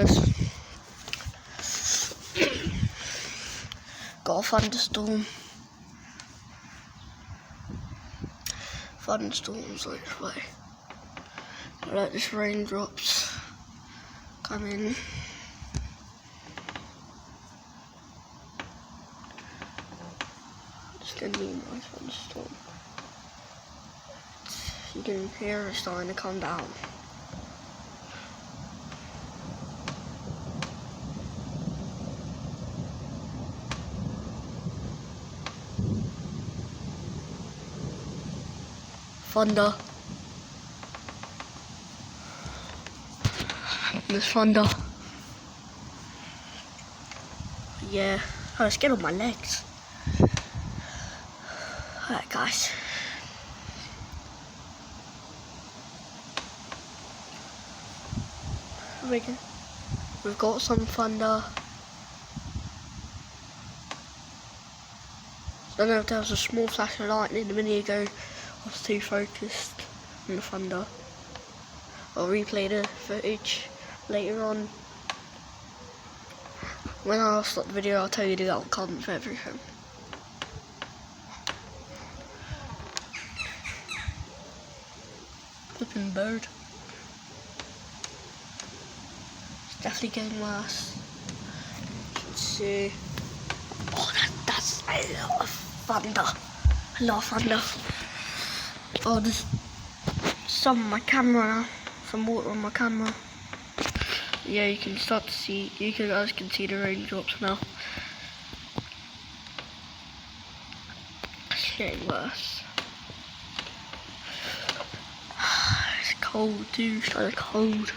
guys. Got a thunderstorm. Thunderstorms like this way. Like this raindrops coming. It's gonna be a nice thunderstorm. You can hear it starting to come down. Thunder. There's thunder. Yeah, I was scared of my legs. Alright guys. We've got some thunder. I don't know if there was a small flash of lightning a minute ago. I was too focused on the thunder. I'll replay the footage later on. When I stop the video, I'll tell you the outcome of everything. Flipping bird. It's definitely getting worse. You can see. Oh, that's a lot of thunder. A lot of thunder. Oh, there's some on my camera now. Some water on my camera. Yeah, you can start to see, you guys can see the raindrops now. It's getting worse. It's cold too, it's kind of cold.